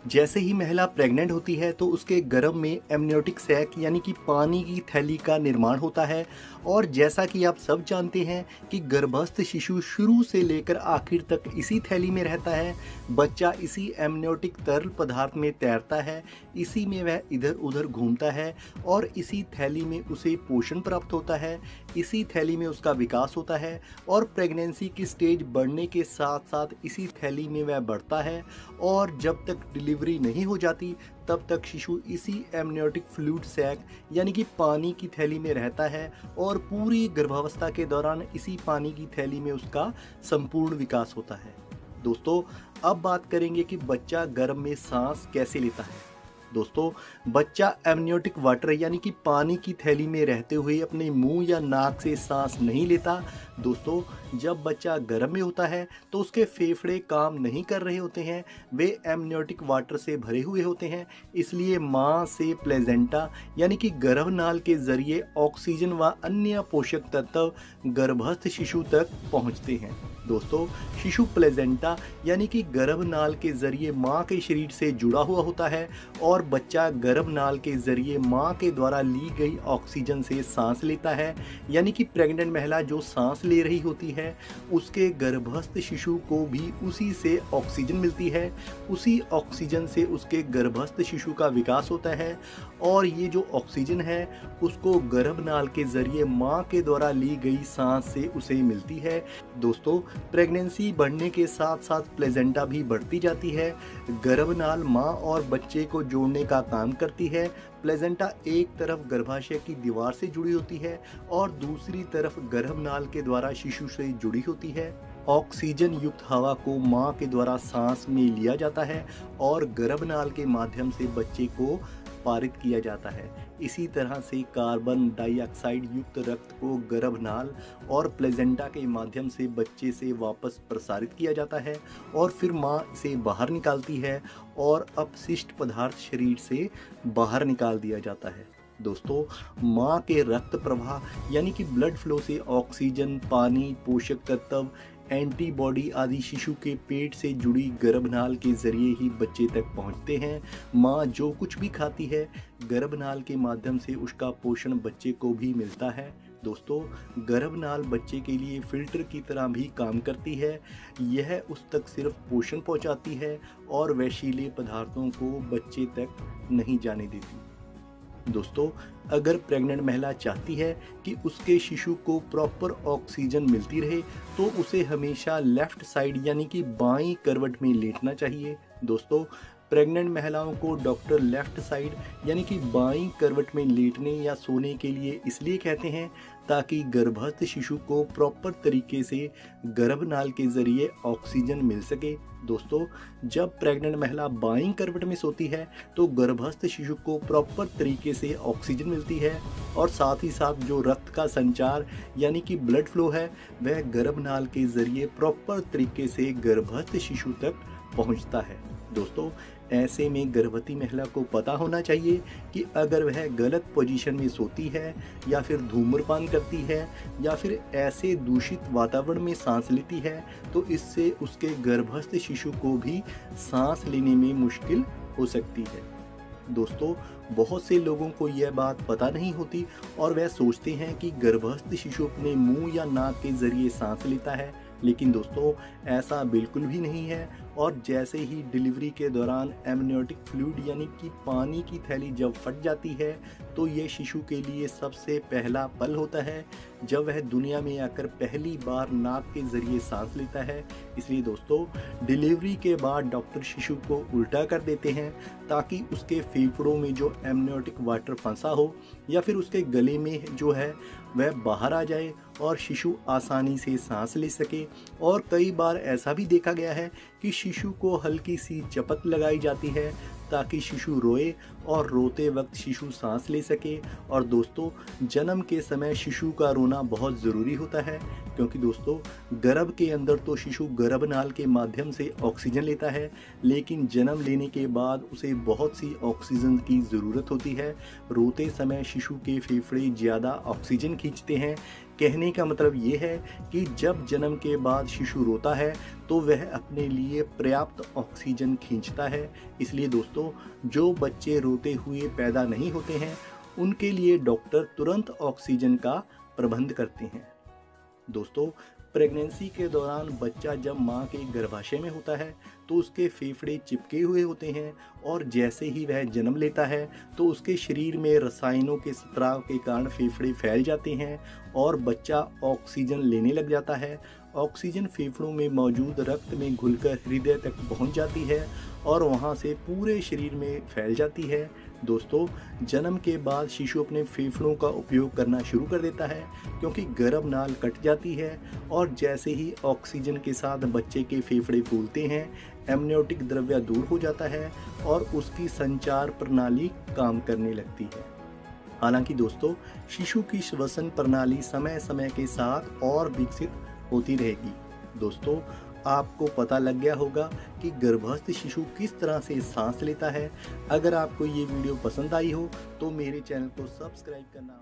जैसे ही महिला प्रेग्नेंट होती है तो उसके गर्भ में एमनियोटिक सैक यानी कि पानी की थैली का निर्माण होता है। और जैसा कि आप सब जानते हैं कि गर्भस्थ शिशु शुरू से लेकर आखिर तक इसी थैली में रहता है। बच्चा इसी एमनियोटिक तरल पदार्थ में तैरता है, इसी में वह इधर उधर घूमता है और इसी थैली में उसे पोषण प्राप्त होता है, इसी थैली में उसका विकास होता है और प्रेगनेंसी की स्टेज बढ़ने के साथ साथ इसी थैली में वह बढ़ता है। और जब तक डिलीवरी नहीं हो जाती तब तक शिशु इसी एमनियोटिक फ्लूइड सैक यानी कि पानी की थैली में रहता है और पूरी गर्भावस्था के दौरान इसी पानी की थैली में उसका संपूर्ण विकास होता है। दोस्तों, अब बात करेंगे कि बच्चा गर्भ में सांस कैसे लेता है। दोस्तों, बच्चा एमनियोटिक वाटर यानी कि पानी की थैली में रहते हुए अपने मुंह या नाक से सांस नहीं लेता। दोस्तों, जब बच्चा गर्भ में होता है तो उसके फेफड़े काम नहीं कर रहे होते हैं, वे एमनियोटिक वाटर से भरे हुए होते हैं। इसलिए मां से प्लेजेंटा यानी कि गर्भनाल के जरिए ऑक्सीजन व अन्य पोषक तत्व गर्भस्थ शिशु तक पहुंचते हैं। दोस्तों, शिशु प्लेजेंटा यानी कि गर्भनाल के जरिए मां के शरीर से जुड़ा हुआ होता है और बच्चा गर्भनाल के जरिए मां के द्वारा ली गई ऑक्सीजन से सांस लेता है। यानी कि प्रेग्नेंट महिला जो सांस ले रही होती है उसके गर्भस्थ शिशु को भी उसी से ऑक्सीजन मिलती है, उसी ऑक्सीजन से उसके गर्भस्थ शिशु का विकास होता है और ये जो ऑक्सीजन है उसको गर्भनाल के जरिए मां के द्वारा ली गई सांस से उसे मिलती है। दोस्तों, प्रेगनेंसी बढ़ने के साथ साथ प्लेजेंटा भी बढ़ती जाती है। गर्भनाल मां और बच्चे को जोड़ने का काम करती है। प्लेजेंटा एक तरफ गर्भाशय की दीवार से जुड़ी होती है और दूसरी तरफ गर्भनाल के द्वारा शिशु से जुड़ी होती है। ऑक्सीजन युक्त हवा को मां के द्वारा सांस में लिया जाता है और गर्भनाल के माध्यम से बच्चे को पारित किया जाता है। इसी तरह से कार्बन डाइऑक्साइड युक्त रक्त को गर्भनाल और प्लेजेंटा के माध्यम से बच्चे से वापस प्रसारित किया जाता है और फिर मां इसे बाहर निकालती है और अपशिष्ट पदार्थ शरीर से बाहर निकाल दिया जाता है। दोस्तों, मां के रक्त प्रवाह यानी कि ब्लड फ्लो से ऑक्सीजन, पानी, पोषक तत्व, एंटीबॉडी आदि शिशु के पेट से जुड़ी गर्भनाल के जरिए ही बच्चे तक पहुंचते हैं। मां जो कुछ भी खाती है गर्भनाल के माध्यम से उसका पोषण बच्चे को भी मिलता है। दोस्तों, गर्भनाल बच्चे के लिए फिल्टर की तरह भी काम करती है। यह उस तक सिर्फ पोषण पहुंचाती है और वैशिले पदार्थों को बच्चे तक नहीं जाने देती। दोस्तों, अगर प्रेग्नेंट महिला चाहती है कि उसके शिशु को प्रॉपर ऑक्सीजन मिलती रहे तो उसे हमेशा लेफ्ट साइड यानी कि बाईं करवट में लेटना चाहिए। दोस्तों, प्रेग्नेंट महिलाओं को डॉक्टर लेफ्ट साइड यानी कि बाईं करवट में लेटने या सोने के लिए इसलिए कहते हैं ताकि गर्भस्थ शिशु को प्रॉपर तरीके से गर्भनाल के जरिए ऑक्सीजन मिल सके। दोस्तों, जब प्रेग्नेंट महिला बाईं करवट में सोती है तो गर्भस्थ शिशु को प्रॉपर तरीके से ऑक्सीजन मिलती है और साथ ही साथ जो रक्त का संचार यानी कि ब्लड फ्लो है वह गर्भनाल के जरिए प्रॉपर तरीके से गर्भस्थ शिशु तक पहुंचता है। दोस्तों, ऐसे में गर्भवती महिला को पता होना चाहिए कि अगर वह गलत पोजीशन में सोती है या फिर धूम्रपान करती है या फिर ऐसे दूषित वातावरण में सांस लेती है तो इससे उसके गर्भस्थ शिशु को भी सांस लेने में मुश्किल हो सकती है। दोस्तों, बहुत से लोगों को यह बात पता नहीं होती और वह सोचते हैं कि गर्भस्थ शिशु अपने मुंह या नाक के जरिए सांस लेता है, लेकिन दोस्तों ऐसा बिल्कुल भी नहीं है। और जैसे ही डिलीवरी के दौरान एमनियोटिक फ्लूइड यानी कि पानी की थैली जब फट जाती है तो ये शिशु के लिए सबसे पहला पल होता है जब वह दुनिया में आकर पहली बार नाक के जरिए सांस लेता है। इसलिए दोस्तों, डिलीवरी के बाद डॉक्टर शिशु को उल्टा कर देते हैं ताकि उसके फेफड़ों में जो एमनियोटिक वाटर फंसा हो या फिर उसके गले में जो है वह बाहर आ जाए और शिशु आसानी से सांस ले सके। और कई बार ऐसा भी देखा गया है कि शिशु को हल्की सी चपत लगाई जाती है ताकि शिशु रोए और रोते वक्त शिशु सांस ले सके। और दोस्तों, जन्म के समय शिशु का रोना बहुत ज़रूरी होता है क्योंकि दोस्तों गर्भ के अंदर तो शिशु गर्भनाल के माध्यम से ऑक्सीजन लेता है, लेकिन जन्म लेने के बाद उसे बहुत सी ऑक्सीजन की ज़रूरत होती है। रोते समय शिशु के फेफड़े ज़्यादा ऑक्सीजन खींचते हैं, कहने का मतलब ये है कि जब जन्म के बाद शिशु रोता है तो वह अपने लिए पर्याप्त ऑक्सीजन खींचता है। इसलिए दोस्तों, जो बच्चे रोते हुए पैदा नहीं होते हैं उनके लिए डॉक्टर तुरंत ऑक्सीजन का प्रबंध करते हैं। दोस्तों, प्रेगनेंसी के दौरान बच्चा जब मां के गर्भाशय में होता है तो उसके फेफड़े चिपके हुए होते हैं और जैसे ही वह जन्म लेता है तो उसके शरीर में रसायनों के स्त्राव के कारण फेफड़े फैल जाते हैं और बच्चा ऑक्सीजन लेने लग जाता है। ऑक्सीजन फेफड़ों में मौजूद रक्त में घुलकर हृदय तक पहुंच जाती है और वहां से पूरे शरीर में फैल जाती है। दोस्तों, जन्म के बाद शिशु अपने फेफड़ों का उपयोग करना शुरू कर देता है क्योंकि गर्भनाल कट जाती है और जैसे ही ऑक्सीजन के साथ बच्चे के फेफड़े फूलते हैं, एमनियोटिक द्रव्य दूर हो जाता है और उसकी संचार प्रणाली काम करने लगती है। हालांकि दोस्तों, शिशु की श्वसन प्रणाली समय समय के साथ और विकसित होती रहेगी। दोस्तों, आपको पता लग गया होगा कि गर्भस्थ शिशु किस तरह से सांस लेता है। अगर आपको ये वीडियो पसंद आई हो तो मेरे चैनल को सब्सक्राइब करना